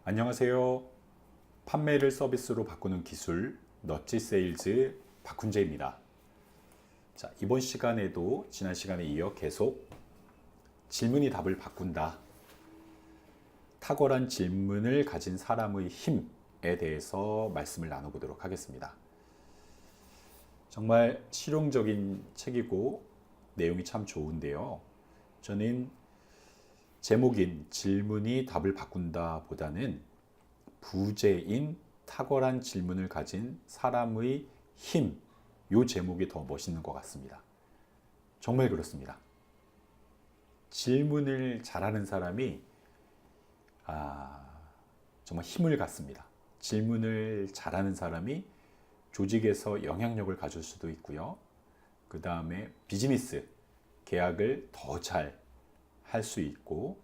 안녕하세요. 판매를 서비스로 바꾸는 기술 넛지 세일즈 박훈재입니다. 자, 이번 시간에도 지난 시간에 이어 계속 질문이 답을 바꾼다. 탁월한 질문을 가진 사람의 힘에 대해서 말씀을 나눠보도록 하겠습니다. 정말 실용적인 책이고 내용이 참 좋은데요. 저는 제목인 질문이 답을 바꾼다 보다는 부재인 탁월한 질문을 가진 사람의 힘, 요 제목이 더 멋있는 것 같습니다. 정말 그렇습니다. 질문을 잘하는 사람이 정말 힘을 갖습니다. 질문을 잘하는 사람이 조직에서 영향력을 가질 수도 있고요. 그 다음에 비즈니스, 계약을 더 잘 할 수 있고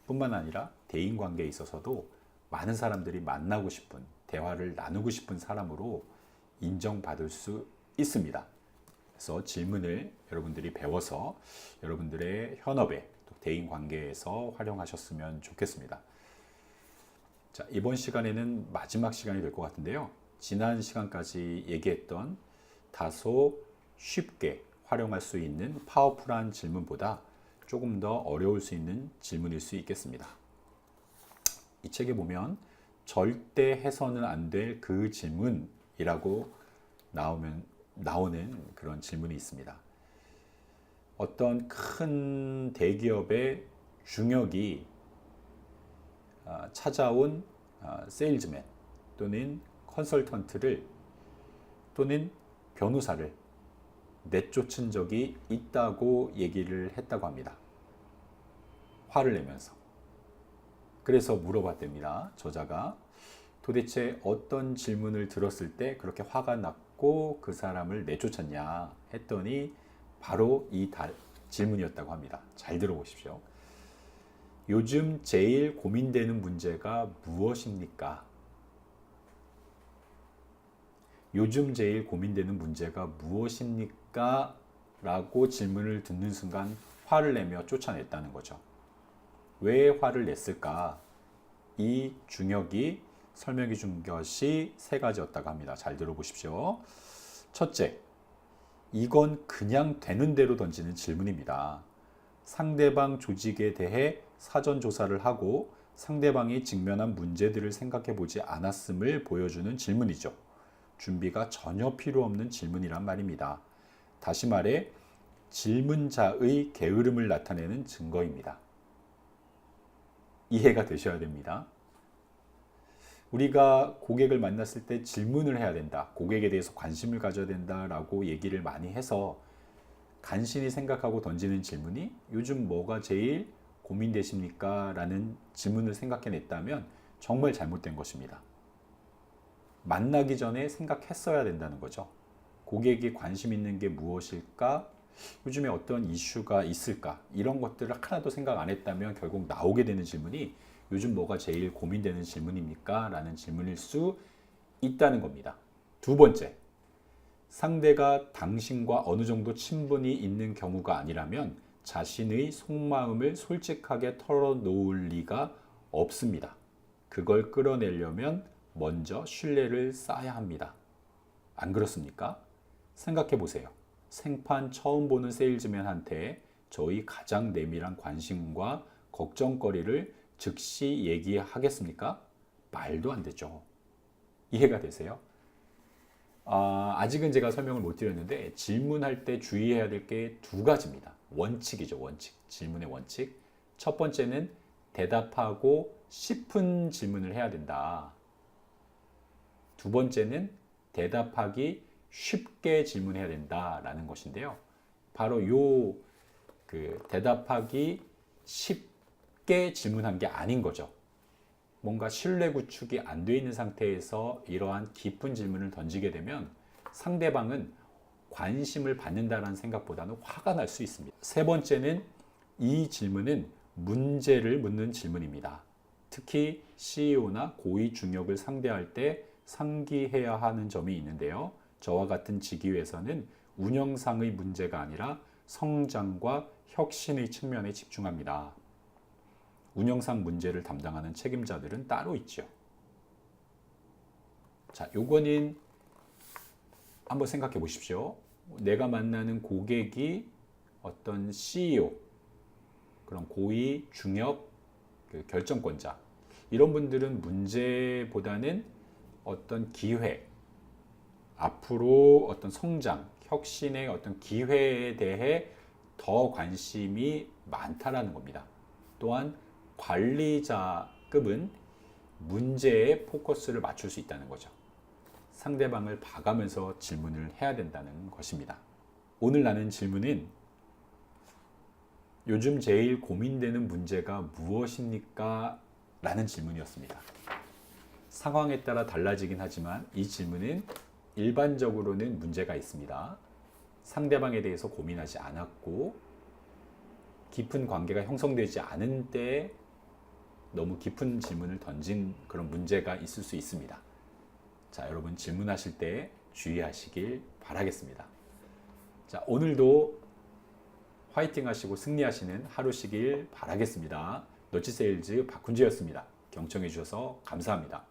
뿐만 아니라 대인관계에 있어서도 많은 사람들이 만나고 싶은, 대화를 나누고 싶은 사람으로 인정받을 수 있습니다. 그래서 질문을 여러분들이 배워서 여러분들의 현업에 또 대인관계에서 활용하셨으면 좋겠습니다. 자, 이번 시간에는 마지막 시간이 될 것 같은데요. 지난 시간까지 얘기했던 다소 쉽게 활용할 수 있는 파워풀한 질문보다 조금 더 어려울 수 있는 질문일 수 있겠습니다. 이 책에 보면 절대 해서는 안 될 그 질문이라고 나오는 그런 질문이 있습니다. 어떤 큰 대기업의 중역이 찾아온 세일즈맨 또는 컨설턴트를 또는 변호사를 내쫓은 적이 있다고 얘기를 했다고 합니다. 화를 내면서. 그래서 물어봤답니다. 저자가 도대체 어떤 질문을 들었을 때 그렇게 화가 났고 그 사람을 내쫓았냐 했더니 바로 이 질문이었다고 합니다. 잘 들어보십시오. 요즘 제일 고민되는 문제가 무엇입니까? 요즘 제일 고민되는 문제가 무엇입니까? 라고 질문을 듣는 순간 화를 내며 쫓아냈다는 거죠. 왜 화를 냈을까? 이 중역이 설명해 준 것이 세 가지였다고 합니다. 잘 들어보십시오. 첫째, 이건 그냥 되는 대로 던지는 질문입니다. 상대방 조직에 대해 사전 조사를 하고 상대방이 직면한 문제들을 생각해 보지 않았음을 보여주는 질문이죠. 준비가 전혀 필요 없는 질문이란 말입니다. 다시 말해 질문자의 게으름을 나타내는 증거입니다. 이해가 되셔야 됩니다. 우리가 고객을 만났을 때 질문을 해야 된다. 고객에 대해서 관심을 가져야 된다라고 얘기를 많이 해서 간신히 생각하고 던지는 질문이 요즘 뭐가 제일 고민되십니까? 라는 질문을 생각해냈다면 정말 잘못된 것입니다. 만나기 전에 생각했어야 된다는 거죠. 고객이 관심 있는 게 무엇일까? 요즘에 어떤 이슈가 있을까? 이런 것들을 하나도 생각 안 했다면 결국 나오게 되는 질문이 요즘 뭐가 제일 고민되는 질문입니까? 라는 질문일 수 있다는 겁니다. 두 번째, 상대가 당신과 어느 정도 친분이 있는 경우가 아니라면 자신의 속마음을 솔직하게 털어놓을 리가 없습니다. 그걸 끌어내려면 먼저 신뢰를 쌓아야 합니다. 안 그렇습니까? 생각해 보세요. 생판 처음 보는 세일즈맨한테 저희 가장 내밀한 관심과 걱정거리를 즉시 얘기하겠습니까? 말도 안 되죠. 이해가 되세요? 아직은 제가 설명을 못 드렸는데 질문할 때 주의해야 될 게 두 가지입니다. 원칙이죠, 원칙. 질문의 원칙. 첫 번째는 대답하고 싶은 질문을 해야 된다. 두 번째는 대답하기 쉽게 질문해야 된다라는 것인데요. 바로 대답하기 쉽게 질문한 게 아닌 거죠. 뭔가 신뢰 구축이 안 돼 있는 상태에서 이러한 깊은 질문을 던지게 되면 상대방은 관심을 받는다는 생각보다는 화가 날 수 있습니다. 세 번째는 이 질문은 문제를 묻는 질문입니다. 특히 CEO나 고위 중역을 상대할 때 상기해야 하는 점이 있는데요. 저와 같은 직위에서는 운영상의 문제가 아니라 성장과 혁신의 측면에 집중합니다. 운영상 문제를 담당하는 책임자들은 따로 있죠. 자, 요거는 한번 생각해 보십시오. 내가 만나는 고객이 어떤 CEO, 그런 고위 중역 결정권자, 이런 분들은 문제보다는 어떤 기회, 앞으로 어떤 성장, 혁신의 어떤 기회에 대해 더 관심이 많다라는 겁니다. 또한 관리자급은 문제에 포커스를 맞출 수 있다는 거죠. 상대방을 봐가면서 질문을 해야 된다는 것입니다. 오늘 나눈 질문은 요즘 제일 고민되는 문제가 무엇입니까? 라는 질문이었습니다. 상황에 따라 달라지긴 하지만 이 질문은 일반적으로는 문제가 있습니다. 상대방에 대해서 고민하지 않았고 깊은 관계가 형성되지 않은 때 너무 깊은 질문을 던진 그런 문제가 있을 수 있습니다. 자, 여러분 질문하실 때 주의하시길 바라겠습니다. 자, 오늘도 화이팅 하시고 승리하시는 하루시길 바라겠습니다. 너치세일즈 박훈지였습니다. 경청해 주셔서 감사합니다.